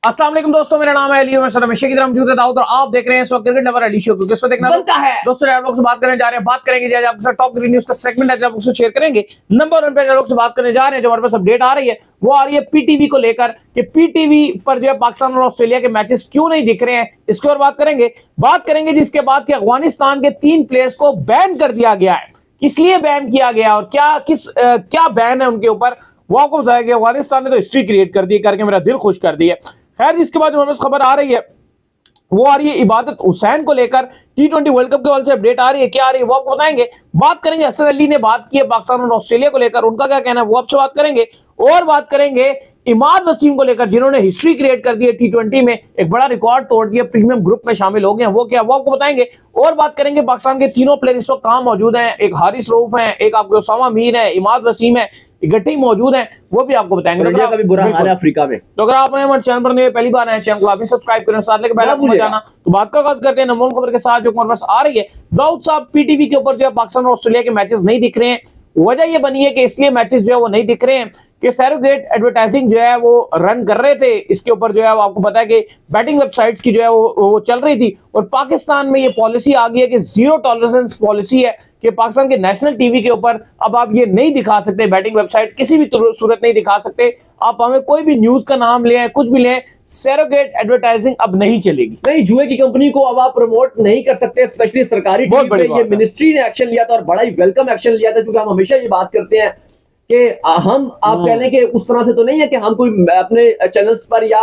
अस्सलाम वालेकुम दोस्तों, मेरा नाम है अली हमेशा की तरह मौजूद है दाऊद और आप देख रहे हैं इस वक्त क्रिकेट नंबर अली शो को। किसको देखना बनता है दोस्तों, आप लोग से बात करने जा रहे हैं, बात करेंगे आज आपके साथ टॉप ग्रीन न्यूज का सेगमेंट है, आप उसको शेयर करेंगे। नंबर 1 पे लोग से बात करने जा रहे हैं, जो हमारे पास अपडेट आ रही है वो आ रही है पीटीवी को लेकर कि पीटीवी पर जो है पाकिस्तान और ऑस्ट्रेलिया के मैचेस क्यों नहीं दिख रहे हैं, इसके और बात करेंगे जिसके बाद कि अफगानिस्तान के 3 प्लेयर्स को बैन कर दिया गया है। किस लिए बैन किया गया और क्या बैन है उनके ऊपर, वो आपको बताया गया। अफगानिस्तान ने तो हिस्ट्री क्रिएट कर दी, करके मेरा दिल खुश कर दिया। खैर, जिसके बाद जो हमें खबर आ रही है वो आ रही है इबादत हुसैन को लेकर। T20 वर्ल्ड कप के हवाले से अपडेट आ रही है, क्या आ रही है वो आपको बताएंगे। बात करेंगे असद अली ने बात की है पाकिस्तान और ऑस्ट्रेलिया को लेकर, उनका क्या कहना है वो आपसे बात करेंगे। और बात करेंगे इमाद वसीम को लेकर, जिन्होंने हिस्ट्री क्रिएट कर दी है T20 में, एक बड़ा रिकॉर्ड तोड़ दिया, प्रीमियम ग्रुप में शामिल हो गए हैं, वो क्या वो आपको बताएंगे। और बात करेंगे पाकिस्तान के तीनों प्लेयर इस वक्त कहां मौजूद हैं, एक हारिस रऊफ है, एक आपके उसामा मीर है, इमाद वसीम है, इकट्ठे मौजूद हैं, वो भी आपको बताएंगे। इंडिया का भी बुरा हाल है अफ्रीका में। तो अगर आप हमारे चैनल पर नए पहली बार आए, चैनल को आप भी सब्सक्राइब करें, साथ लेकर बेल आइकन बजाना। तो बात का आगाज करते हैं नंबर 1 खबर के साथ जो हमारे पास आ रही है। दाऊद साहब, पीटीवी के ऊपर जो है पाकिस्तान और ऑस्ट्रेलिया के मैचेस नहीं दिख रहे हैं। वजह यह बनी है कि इसलिए मैचेस जो है वो नहीं दिख रहे हैं कि सैरोगेट एडवर्टाइजिंग जो है वो रन कर रहे थे। इसके ऊपर जो है वो आपको पता है कि बैटिंग वेबसाइट्स की जो है वो चल रही थी, और पाकिस्तान में ये पॉलिसी आ गई है कि जीरो टॉलरेंस पॉलिसी है कि पाकिस्तान के नेशनल टीवी के ऊपर अब आप ये नहीं दिखा सकते, बैटिंग वेबसाइट किसी भी सूरत नहीं दिखा सकते। आप हमें कोई भी न्यूज का नाम लें, कुछ भी लें, सैरोगेट एडवर्टाइजिंग अब नहीं चलेगी। नहीं, जुए की कंपनी को अब आप प्रमोट नहीं कर सकते, स्पेशली सरकारी टीवी पे। ये मिनिस्ट्री ने एक्शन लिया था और बड़ा ही वेलकम एक्शन लिया था, क्योंकि हम हमेशा ये बात करते हैं कि हम आप कहने के उस तरह से तो नहीं है कि हम कोई अपने चैनल्स पर या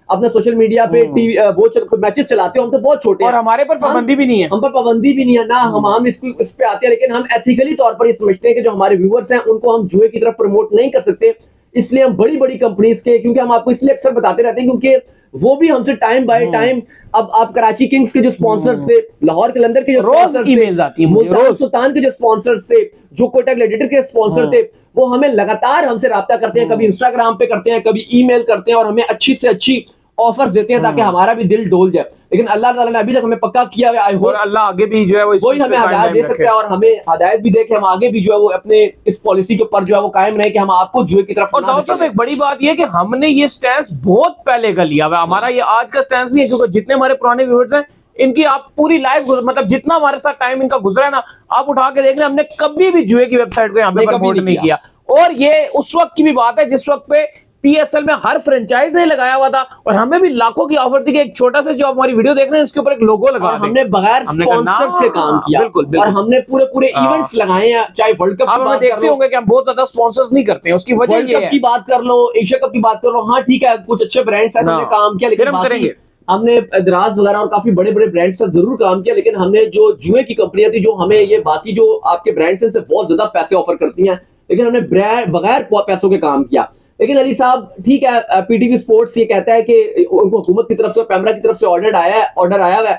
अपने सोशल मीडिया पे टीवी वो मैचेस चलाते हो, हम तो बहुत छोटे और हमारे पर पाबंदी भी नहीं है, हम पर पाबंदी भी नहीं है ना, हम इस पे आते हैं, लेकिन हम एथिकली तौर पर ये समझते हैं कि जो हमारे व्यूअर्स हैं उनको हम जुए की तरफ प्रमोट नहीं कर सकते। इसलिए हम बड़ी बड़ी कंपनीज के, क्योंकि हम आपको इसलिए अक्सर बताते रहते हैं क्योंकि वो भी हमसे टाइम बाय टाइम, अब आप कराची किंग्स के जो स्पॉन्सर्स थे, लाहौर कलंदर के जो रोज ईमेल्स आती हैं, मुल्तान सुल्तान के जो स्पॉन्सर्स थे, जो कोटा ग्लैडिएटर के स्पॉन्सर थे, वो हमें लगातार हमसे राब्ता करते हैं, कभी इंस्टाग्राम पे करते हैं, कभी ईमेल करते हैं और हमें अच्छी से अच्छी ऑफर देते हैं ताकि हमारा भी दिल डोल जाए। लेकिन अल्लाह ताला ने अभी तक हमें पक्का किया हुआ है, और अल्लाह आगे भी जो है वो वही हमें हिदायत दे सकता है और हमें हिदायत भी दे कि हम आगे भी जो है वो अपने इस पॉलिसी के ऊपर जो है वो कायम रहे कि हम आपको जुए की तरफ। और दाऊद साहब, एक बड़ी बात यह है कि हमने ये स्टैंस बहुत पहले कर लिया हुआ, हमारा ये आज का स्टैंस नहीं है, क्योंकि जितने हमारे पुराने व्यूअर्स हैं इनकी आप पूरी लाइफ, मतलब जितना हमारे साथ टाइम इनका गुजरा है ना, आप उठा के देख लें, हमने कभी भी जुए की वेबसाइट को यहाँ पे प्रमोट नहीं किया। और ये उस वक्त की भी बात है जिस वक्त पे पीएसएल में हर फ्रेंचाइज ने लगाया हुआ था और हमें भी लाखों की ऑफर थी कि एक छोटा सा जो आप हमारी वीडियो देख रहे हैं इसके ऊपर एक लोगो लगा, हमने बगैर स्पॉन्सर से काम किया। बिल्कुल। और हमने पूरे इवेंट्स लगाए हैं, चाहे वर्ल्ड कप आप देखते होंगे कि हम बहुत ज्यादा स्पॉन्सर्स नहीं करते हैं, उसकी वजह ये है। की बात कर लो, एशिया कप की बात कर लो, हाँ ठीक है, कुछ अच्छे ब्रांड्स हैं, हमने काम किया, लेकिन हम करेंगे, हमने दराज वगैरह और काफी बड़े बड़े ब्रांड्स से जरूर काम किया, लेकिन हमने जो जुए की कंपनियां थी, जो हमें ये बाकी जो आपके ब्रांड्स हैं से बहुत ज्यादा पैसे ऑफर करती हैं, लेकिन हमने बगैर पैसों के काम किया। लेकिन अली साहब, ठीक है, पीटीवी स्पोर्ट्स ये कहता है कि उनको हुकूमत की तरफ से, पैमरा की तरफ से ऑर्डर आया हुआ है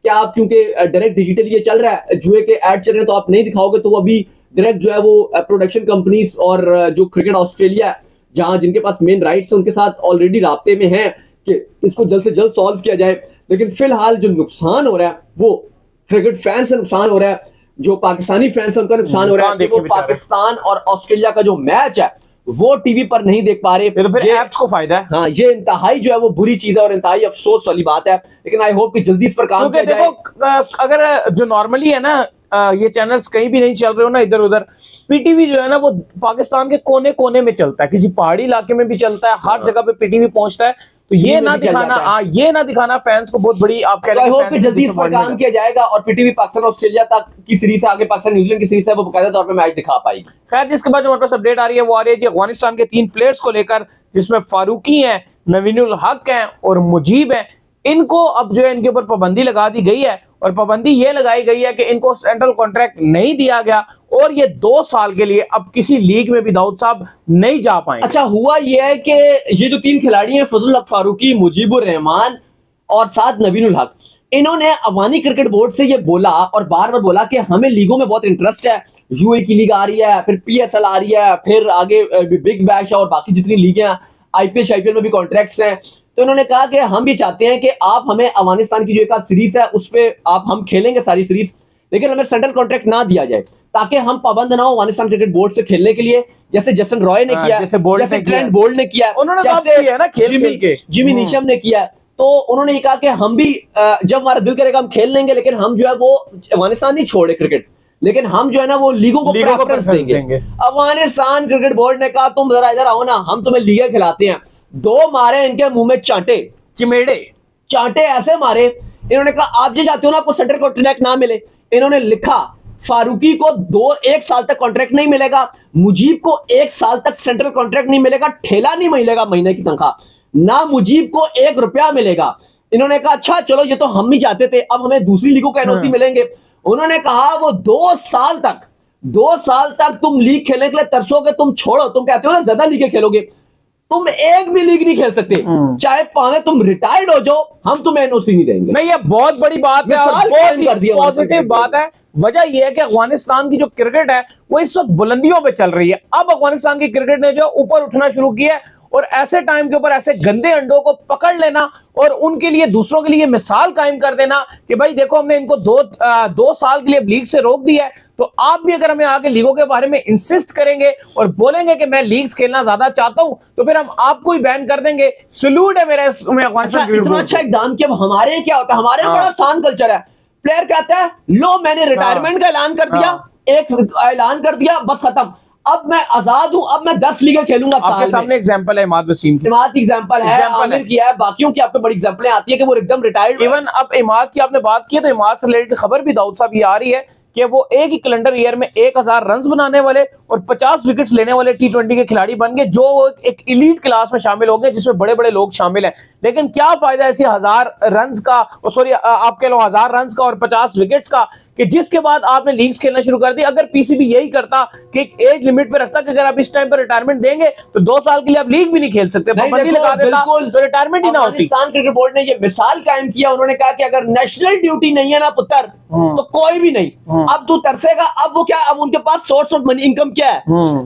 कि आप, क्योंकि डायरेक्ट डिजिटल ये चल रहा है, जुए के ऐड चल रहे हैं, तो आप नहीं दिखाओगे तो अभी डायरेक्ट जो है वो प्रोडक्शन कंपनीज और जो क्रिकेट ऑस्ट्रेलिया जहां जिनके पास मेन राइट्स है उनके साथ ऑलरेडी राब्ते में है कि इसको जल्द से जल्द सॉल्व किया जाए। लेकिन फिलहाल जो नुकसान हो रहा है वो क्रिकेट फैंस से नुकसान हो रहा है, जो पाकिस्तानी फैंस है उनका नुकसान हो रहा है। वो पाकिस्तान और ऑस्ट्रेलिया का जो मैच है वो टीवी पर नहीं देख पा रहे, तो फिर ऐप्स को फायदा है। हाँ, ये इंतहाई जो है वो बुरी चीज है और इंतहाई अफसोस वाली बात है, लेकिन आई होप कि जल्दी इस पर काम किया जाए। देखो, अगर जो नॉर्मली है ना, ये चैनल्स कहीं भी नहीं चल रहे हो ना इधर उधर, पीटीवी जो है ना वो पाकिस्तान के कोने कोने में चलता है, किसी पहाड़ी इलाके में भी चलता है, हर जगह पे पीटीवी पहुंचता है। तो ये ना दिखाना फैंस को बहुत बड़ी, आप कह रहे हो जल्दी इस पर काम किया जाएगा और पीटीवी पाकिस्तान ऑस्ट्रेलिया तक की सीरीज आगे पाकिस्तान न्यूजीलैंड की सीरीज है वो बकायदा तौर पर मैच दिखा पाएगी। खैर, जिसके बाद हमारे पास अपडेट आ रही है वो आ रही है अफगानिस्तान के 3 प्लेयर्स को लेकर, जिसमें फारूकी हैं, नवीनुल हक हैं और मुजीब हैं। इनको अब जो है इनके ऊपर पाबंदी लगा दी गई है, और पाबंदी ये लगाई गई है कि इनको सेंट्रल कॉन्ट्रैक्ट नहीं दिया गया और ये 2 साल के लिए अब किसी लीग में भी दाऊद साहब नहीं जा पाएंगे। अच्छा, हुआ ये है कि ये जो 3 खिलाड़ी हैं, फजल हक फारूकी, मुजीबुर रहमान और साथ नवीनुल हक, इन्होंने अफगानी क्रिकेट बोर्ड से ये बोला और बार बार बोला कि हमें लीगों में बहुत इंटरेस्ट है, यूए की लीग आ रही है, फिर पीएसएल आ रही है, फिर आगे बिग बैश और बाकी जितनी लीगें, आईपीएल में भी कॉन्ट्रैक्ट्स हैं। तो इन्होंने कहा कि हम भी चाहते हैं कि आप हमें अफगानिस्तान की जो एक सीरीज है उस पर हम खेलेंगे सारी सीरीज, लेकिन हमें सेंट्रल कॉन्ट्रैक्ट ना दिया जाए। ताकि हम पाबंद ना हो अफगानिस्तान क्रिकेट बोर्ड से खेलने के लिए, जैसे जसन रॉय ने किया, जैसे ट्रेंट बोल्ट ने किया, उन्होंने तो किया है ना खेल के, जिमी नीशम ने किया। तो उन्होंने ये कहा कि हम भी जब हमारा दिल करेगा हम खेल लेंगे, लेकिन हम जो है वो अफगानिस्तान नहीं छोड़े क्रिकेट, लेकिन हम जो है ना वो लीगों को प्रेफरेंस देंगे। अफगानिस्तान क्रिकेट बोर्ड ने कहा तुम जरा इधर आओ ना, हम तुम्हें लीग खिलाते हैं। 2 मारे इनके मुंह में चांटे, चिमेड़े चांटे ऐसे मारे। इन्होंने कहा आप जो चाहते हो ना आपको सेंट्रल कॉन्ट्रैक्ट ना मिले। इन्होंने लिखा फारूकी को 1 साल तक कॉन्ट्रैक्ट नहीं मिलेगा, मुजीब को 1 साल तक सेंट्रल कॉन्ट्रैक्ट नहीं मिलेगा, ठेला नहीं मिलेगा महीने की तनख्वाह, ना मुजीब को 1 रुपया मिलेगा। इन्होंने कहा अच्छा चलो ये तो हम ही चाहते थे, अब हमें दूसरी लीगों का एनओसी मिलेंगे। उन्होंने कहा वो 2 साल तक तुम लीग खेलने के लिए तरसोगे, तुम छोड़ो, तुम कहते हो ना ज्यादा लीगें खेलोगे, तुम एक भी लीग नहीं खेल सकते, चाहे पावे तुम रिटायर्ड हो जाओ, हम तुम्हें एनओसी नहीं देंगे। नहीं, ये बहुत बड़ी बात है और बहुत ही पॉजिटिव बात है। वजह यह है कि अफगानिस्तान की जो क्रिकेट है वो इस वक्त बुलंदियों पे चल रही है। अब अफगानिस्तान की क्रिकेट ने जो ऊपर उठना शुरू किया है, और ऐसे टाइम के ऊपर ऐसे गंदे अंडों को पकड़ लेना और उनके लिए दूसरों के लिए मिसाल कायम कर देना कि भाई देखो हमने इनको 2 साल के लिए लीग से रोक दिया है, तो आप भी अगर हमें आगे लीगों के बारे में इंसिस्ट करेंगे और बोलेंगे कि मैं लीग्स खेलना ज्यादा चाहता हूं, तो फिर हम आपको ही बैन कर देंगे। सैल्यूट है मेरा इसमें अफगानिस्तान। इतना अच्छा इकदाम कि हमारे क्या होता है, हमारे बड़ा आसान कल्चर है। प्लेयर कहता है लो मैंने रिटायरमेंट का ऐलान कर दिया, एक ऐलान कर दिया, बस खत्म, अब मैं आजाद हूं, अब मैं 10 लीगें खेलूंगा। आपके सामने एग्जांपल है इमाद वसीम की, इमाद की एग्जांपल है, आमिर की है, बाकियों की आप पे बड़ी एग्जांपलें आती है कि वो एकदम रिटायर्ड। इवन अब इमाद की आपने बात की है तो इमाद से रिलेटेड खबर भी दाऊद साहब ये आ रही है कि वो एक ही कैलेंडर ईयर में 1000 रन बनाने वाले और 50 विकेट्स लेने वाले T20 के खिलाड़ी बन गए, जो एक इलीट क्लास में शामिल हो गए जिसमें बड़े बड़े लोग शामिल हैं। लेकिन क्या फायदा ऐसी 1000 रन का, सॉरी आप कह लो 1000 रन का और 50 विकेट्स का, कि जिसके बाद आपने लीग्स खेलना शुरू कर दी। अगर पीसीबी यही करता कि एक एज लिमिट पे रखता कि अगर आप इस टाइम पर रिटायरमेंट देंगे तो 2 साल के लिए आप लीग भी नहीं खेल सकते, पाबंदी लगा देता तो रिटायरमेंट ही ना होती। अफगानिस्तान क्रिकेट बोर्ड ने ये मिसाल कायम किया, उन्होंने कहा कि अगर नेशनल ड्यूटी नहीं है ना पुत्र तो कोई भी नहीं, अब तू तरसेगा। अब वो क्या, अब उनके पास सोर्स ऑफ मनी इनकम क्या है,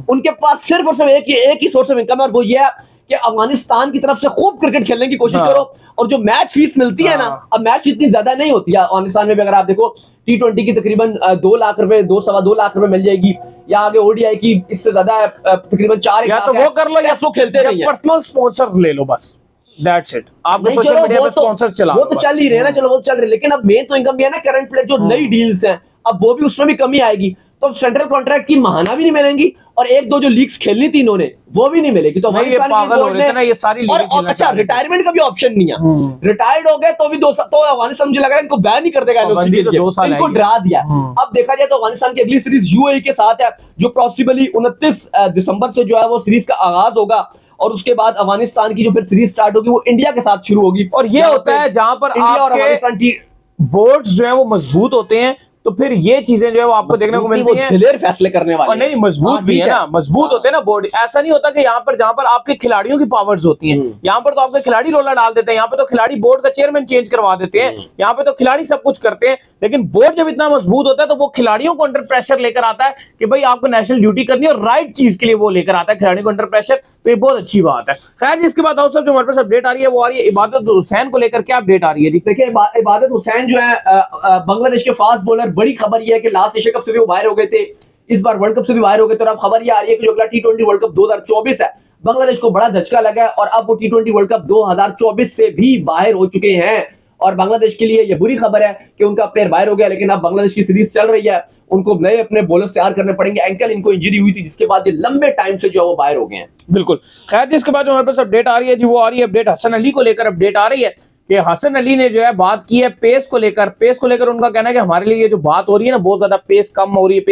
उनके पास सिर्फ और सिर्फ एक ही सोर्स ऑफ इनकम है, और वो ये है कि अफगानिस्तान की तरफ से खूब क्रिकेट खेलने की कोशिश करो। और जो मैच फीस मिलती है ना, अब मैच इतनी ज्यादा नहीं होती है अफगानिस्तान में भी। अगर आप देखो T20 की तकरीबन 2 लाख रुपए, 2-2.25 लाख रुपए मिल जाएगी, या आगे ODI की इससे ज्यादा तकरीबन 4 या तो वो कर लो या वो खेलते नहीं है, पर्सनल स्पॉन्सर ले लो, बस दैट्स इट। आपको सोशल मीडिया पे स्पॉन्सर चला, वो तो चल ही रहे हैं ना, चलो वो चल रहे, लेकिन अब मेन तो इनकम भी है ना करंट प्लेयर, जो नई डील्स हैं, अब वो भी उसमें भी कमी आएगी। तो सेंट्रल कॉन्ट्रैक्ट की महाना भी नहीं मिलेंगी, और 1-2 जो लीग्स खेलनी थी इन्होंने वो भी नहीं मिलेगी। तो ये पागल हो रहे थे ना ये सारी। और अच्छा रिटायरमेंट का भी ऑप्शन नहीं है, रिटायर्ड हो गए तो भी 2 साल, तो अफगानिस्तान मुझे लग रहा है इनको बैन नहीं कर देगा, इनको डरा दिया। अब देखा जाए तो अफगानिस्तान की अगली सीरीज UAE के साथ है, जो पॉसिबली 29 दिसंबर से जो है वो सीरीज का आगाज होगा, और उसके बाद अफगानिस्तान की जो फिर सीरीज स्टार्ट होगी वो इंडिया के साथ शुरू होगी। और ये होता है जहां पर इंडिया और अफगानिस्तान की बोर्ड्स जो है वो मजबूत होते हैं, तो फिर ये चीजें जो है वो आपको देखने को मिलती हैं, दिलेर फैसले करने वाले। और नहीं मजबूत भी है ना, मजबूत होते हैं ना बोर्ड। ऐसा नहीं होता कि यहाँ पर जहां पर आपके खिलाड़ियों की पावर्स होती हैं, यहाँ पर तो आपके खिलाड़ी रोला डाल देते हैं, यहाँ पे तो खिलाड़ी बोर्ड का चेयरमैन चेंज करवा देते हैं, यहाँ पे तो खिलाड़ी सब कुछ करते हैं। लेकिन बोर्ड जब इतना मजबूत होता है तो वो खिलाड़ियों को अंडर प्रेशर लेकर आता है कि भाई आपको नेशनल ड्यूटी करनी है, और राइट चीज के लिए वो लेकर आता है खिलाड़ियों को अंडर प्रेशर। तो ये बहुत अच्छी बात है। खैर जिसके बाद जो हमारे पास अपडेट आ रही है वो आ रही है इबादत हुसैन को लेकर। क्या अपडेट आ रही है जी? देखिए इबादत हुसैन जो है बांग्लादेश के फास्ट बॉलर, बड़ी खबर यह है कि लास्ट एशिया कप से भी वो बाहर हो गए थे, इस बार वर्ल्ड कप से भी बाहर हो गए थे, और अब खबर यह आ रही है कि जो अगला T20 वर्ल्ड कप 2024 है, बांग्लादेश को बड़ा झटका लगा है, और अब वो T20 वर्ल्ड कप 2024 से भी बाहर हो चुके हैं। और बांग्लादेश के लिए यह बुरी खबर है कि उनका प्लेयर बाहर हो गया, लेकिन अब बांग्लादेश की सीरीज चल रही है, उनको नए अपने बॉलर्स तैयार करने पड़ेंगे। एंकल इनको इंजरी हुई थी, जिसके बाद ये लंबे टाइम से जो है वो बाहर हो गए हैं। बिल्कुल। खैर जिसके बाद हमारे पास अपडेट आ रही है जी, वो आ रही है अपडेट हसन अली को लेकर। अपडेट आ रही है कि हसन अली ने जो है बात की है पेस को लेकर। पेस को लेकर उनका कहना है कि हमारे लिए ये जो बात हो रही है ना, बहुत ज्यादा पेस कम हो रही है,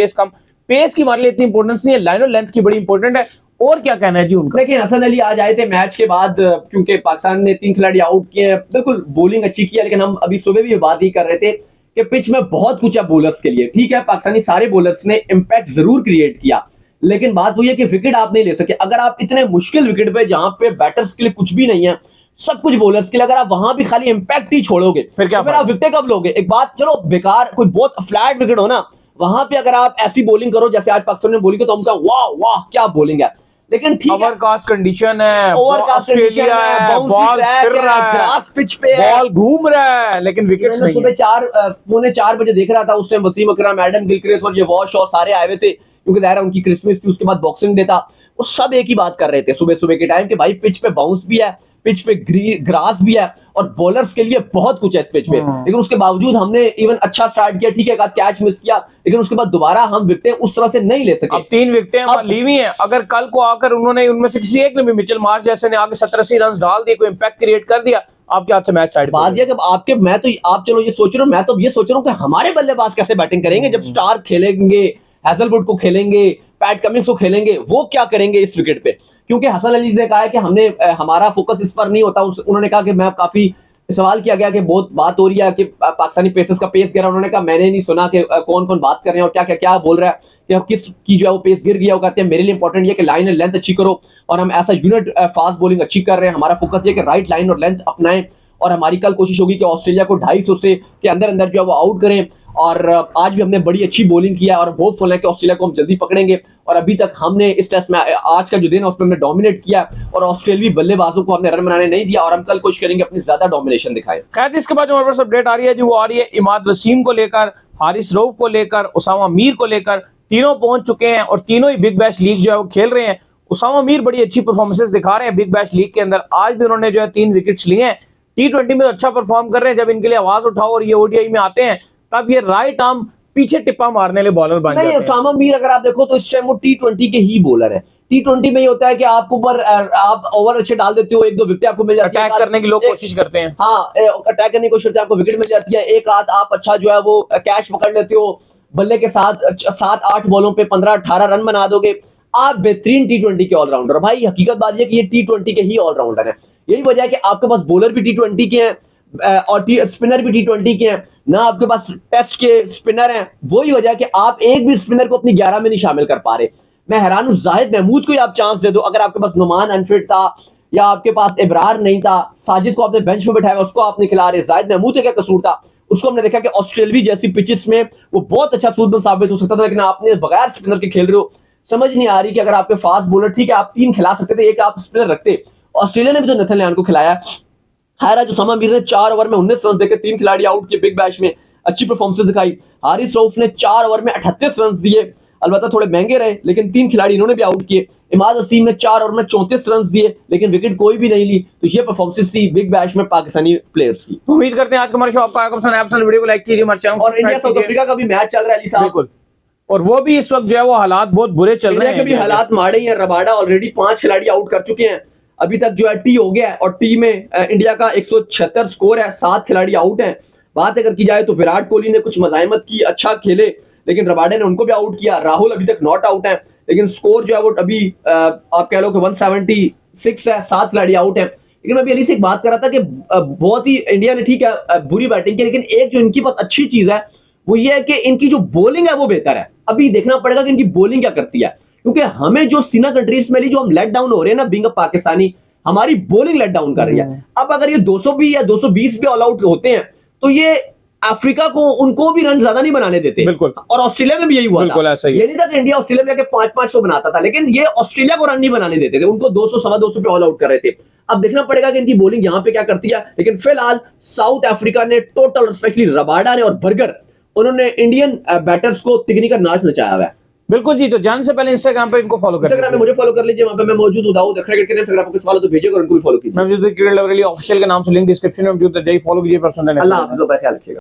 पेस की हमारे लिए इतनी इंपॉर्टेंस नहीं है, लाइन और लेंथ की बड़ी इंपॉर्टेंट है। और क्या कहना है जी उनका? देखिए हसन अली आज आए थे मैच के बाद, क्योंकि पाकिस्तान ने 3 खिलाड़ी आउट किए हैं, बिल्कुल बॉलिंग अच्छी की है, लेकिन हम अभी सुबह भी बात ही कर रहे थे कि पिच में बहुत कुछ है बॉलर्स के लिए। ठीक है, पाकिस्तानी सारे बॉलर्स ने इंपैक्ट जरूर क्रिएट किया, लेकिन बात वही है कि विकेट आप नहीं ले सके। अगर आप इतने मुश्किल विकेट पे, जहां पे बैटर्स के लिए कुछ भी नहीं है, सब कुछ बॉलर्स के लिए, अगर आप वहां भी खाली इंपैक्ट ही छोड़ोगे फिर क्या, फिर आप विकेट कब लोगे? एक बात चलो बेकार, कोई बहुत फ्लैट विकेट हो ना, वहां पे अगर आप ऐसी बॉलिंग करो जैसे आज पाकिस्तान ने बॉलिंग की, तो हम कहा वाह वाह क्या बॉलिंग है। लेकिन ठीक है, ओवरकास्ट कंडीशन है, ओवरकास्ट ऑस्ट्रेलिया है, बॉल फिर रहा है, ग्रास पिच पे है, बॉल घूम रहा है, लेकिन विकेट्स नहीं है। सुबह 4:45 बजे देख रहा था, उस टाइम वसीम अकरम, एडम गिलक्रिस्ट और ये वॉश और सारे आए हुए थे, क्योंकि ज़ाहिर है उनकी क्रिसमस थी, उसके बाद बॉक्सिंग डे था। वो सब एक ही बात कर रहे थे सुबह सुबह के टाइम कि भाई पिच पे बाउंस भी है, पिच पे ग्रास भी है और बॉलर्स के लिए बहुत कुछ है इस पिच पे। लेकिन उसके बावजूद हमने इवन अच्छा स्टार्ट किया, ठीक है, कैच मिस किया, लेकिन उसके बाद दोबारा हम विकेटें उस तरह से नहीं ले सके। अब 3 विकेटें ली हुई हैं, अगर कल को आकर उन्होंने उनमें से किसी एक ने भी, मिचेल मार्श जैसे ने आगे 70-80 रन डाल दिए, कोई इंपैक्ट क्रिएट कर दिया, आपके हाथ से मैच साइड बात यह कि आपके, मैं तो आप चलो ये सोच रहे हो, मैं तो ये सोच रहा हूँ कि हमारे बल्लेबाज कैसे बैटिंग करेंगे जब स्टार्क खेलेंगे, हैजलवुड को खेलेंगे, पैट कमिंस को खेलेंगे, वो क्या करेंगे इस विकेट पे? क्योंकि हसन अली ने कहा है कि हमने हमारा फोकस इस पर नहीं होता। उन्होंने कहा कि मैं काफी सवाल किया गया कि बहुत बात हो रही है कि पाकिस्तानी पेसर्स का पेस गिरा, उन्होंने कहा मैंने नहीं सुना कि कौन कौन बात कर रहे हैं और क्या क्या क्या बोल रहा है कि अब किस की जो है वो पेस गिर गया। वो कहते हैं मेरे लिए इंपॉर्टेंट ये कि लाइन और लेंथ अच्छी करो और हम ऐसा यूनिट फास्ट बॉलिंग अच्छी कर रहे हैं, हमारा फोकस ये कि राइट लाइन और लेंथ अपनाएं और हमारी कल कोशिश होगी कि ऑस्ट्रेलिया को 250 से के अंदर अंदर जो है वो आउट करें। और आज भी हमने बड़ी अच्छी बॉलिंग किया और होपफुल है कि ऑस्ट्रेलिया को हम जल्दी पकड़ेंगे। और अभी तक हमने इस टेस्ट में आज का जो दिन है उसमें हमने डोमिनेट किया और ऑस्ट्रेलियावी बल्लेबाजों को हमने रन बनाने नहीं दिया और हम कल कोशिश करेंगे अपनी ज्यादा डोमिनेशन दिखाएं। खैर, इसके बाद जो हमारे पास अपडेट आ रही है जी, वो आ रही है इमाद वसीम को लेकर, हारिस रऊफ को लेकर, उसामा मीर को लेकर। तीनों पहुंच चुके हैं और तीनों ही बिग बैश लीग जो है वो खेल रहे हैं। उसामा मीर बड़ी अच्छी परफॉर्मेंसेस दिखा रहे हैं बिग बैश लीग के अंदर। आज भी उन्होंने जो है 3 विकेट्स लिए हैं। T20 में तो अच्छा परफॉर्म कर रहे हैं। जब इनके लिए आवाज उठाओ और ये ओडीआई में आते हैं तब ये राइट आर्म पीछे टिप्पा मारने वाले बॉलर बन जाते हैं। उसामा मीर अगर आप देखो तो इस टाइम वो T20 के ही बॉलर है। T20 में ये होता है कि आपको ऊपर आप ओवर अच्छे डाल देते हो, 1-2 विकेट आपको मिल जाती है, अटैक करने की लोग कोशिश करते हैं। हाँ, अटैक करने की कोशिश करते हैं, आपको विकेट मिल जाती है, एक आध आप अच्छा जो है वो कैच पकड़ लेते हो, बल्ले के साथ 7-8 बॉलों पे 15-18 रन बना दोगे, आप बेहतरीन T20 के ऑलराउंडर। भाई हकीकत बात ये कि ये T20 के ही ऑलराउंडर है। यही वजह है कि आपके पास बॉलर भी T20 के हैं और स्पिनर भी T20 के हैं ना, आपके पास टेस्ट के स्पिनर हैं। वही वजह है कि आप एक भी स्पिनर को अपनी 11 में नहीं शामिल कर पा रहे। मैं हैरान हूं, जाहिद महमूद को ही आप चांस दे दो। अगर आपके पास नुमान अनफिट था या आपके पास इब्रार नहीं था, साजिद को आपने बेंच पे बिठाया, उसको आप नहीं खिला रहे, जाहिद महमूद का क्या कसूर था? उसको हमने देखा कि ऑस्ट्रेलिया जैसी पिचेस में वो बहुत अच्छा सूदबंद साबित हो सकता था, लेकिन आपने बगैर स्पिनर के खेल रहे हो। समझ नहीं आ रही कि अगर आपके फास्ट बॉलर, ठीक है आप 3 खिला सकते थे, एक आप स्पिनर रखते। ऑस्ट्रेलिया ने भी तो नथन लियान को खिलाया। हायराज उसामा मीर ने 4 ओवर में 19 रन देकर 3 खिलाड़ी आउट किए, बिग बैश में अच्छी परफॉर्मेंस दिखाई। हारिस रऊफ ने 4 ओवर में 38 रन दिए, अलबत्ता थोड़े महंगे रहे, लेकिन 3 खिलाड़ी इन्होंने भी आउट किए। इमाद वसीम ने 4 ओवर में 34 रन दिए, लेकिन विकेट कोई भी नहीं ली। तो ये परफॉर्मेंस थी बिग बैश में पाकिस्तानी प्लेयर्स की। उम्मीद करते हैं आज का हमारा शो आपको आएगा पसंद आया। पसंद वीडियो को लाइक कीजिए, हमारे चैनल और इंडिया साउथ अफ्रीका का भी मैच चल रहा है अली साहब, बिल्कुल, और वो भी इस वक्त जो है वो हालात बहुत बुरे चल रहे हैं। इंडिया के भी हालात माड़े हैं। रबाडा ऑलरेडी 5 खिलाड़ी आउट कर चुके हैं, अभी तक जो है टी हो गया है और टी में इंडिया का 176 स्कोर है, 7 खिलाड़ी आउट हैं। बात अगर की जाए तो विराट कोहली ने कुछ मजाइमत की, अच्छा खेले, लेकिन रबाडे ने उनको भी आउट किया। राहुल अभी तक नॉट आउट है, लेकिन स्कोर जो है वो अभी आप कह लो कि 176 है, 7 खिलाड़ी आउट है। लेकिन मैं अभी अली से एक बात कर रहा था कि बहुत ही इंडिया ने ठीक है बुरी बैटिंग की, लेकिन एक जो इनकी बहुत अच्छी चीज है वो ये है कि इनकी जो बॉलिंग है वो बेहतर है। अभी देखना पड़ेगा कि इनकी बॉलिंग क्या करती है, क्योंकि हमें जो सीना कंट्रीज में जो हम लेट डाउन हो रहे हैं ना, बीइंग अ पाकिस्तानी, हमारी बॉलिंग लेट डाउन कर रही है। अब अगर ये 200 भी या 220 भी ऑल आउट होते हैं तो ये अफ्रीका को, उनको भी रन ज्यादा नहीं बनाने देते। बिल्कुल, और ऑस्ट्रेलिया में भी यही हुआ था। ये नहीं था कि इंडिया ऑस्ट्रेलिया में जाके 500 बनाता था, लेकिन ये ऑस्ट्रेलिया को रन नहीं बनाने देते थे, उनको 200-225 पे ऑल आउट कर रहे थे। अब देखना पड़ेगा कि इनकी बॉलिंग यहां पे क्या करती है। लेकिन फिलहाल साउथ अफ्रीका ने टोटल, स्पेशली रबाडा ने और बर्गर, उन्होंने इंडियन बैटर्स को तिगनी का नाच नचाया हुआ है। बिल्कुल जी, तो जाने से पहले इंस्टाग्राम पे इनको फॉलो कर, इंस्टाग्राम में मुझे फॉलो कर लीजिए, वहां पे मैं मौजूद हूं। दाऊद अखरा क्रिकेट इंस्टाग्राम पे किस वालों तो भेजिएगा और उनको भी फॉलो कीजिए। मैं मौजूद क्रिकेट लवली ऑफिशियल के नाम से लिंक डिस्क्रिप्शन में मौजूद है, जाइए फॉलो कीजिए। पर्सनल अल्लाह हाफिज़, ख्याल रखिएगा।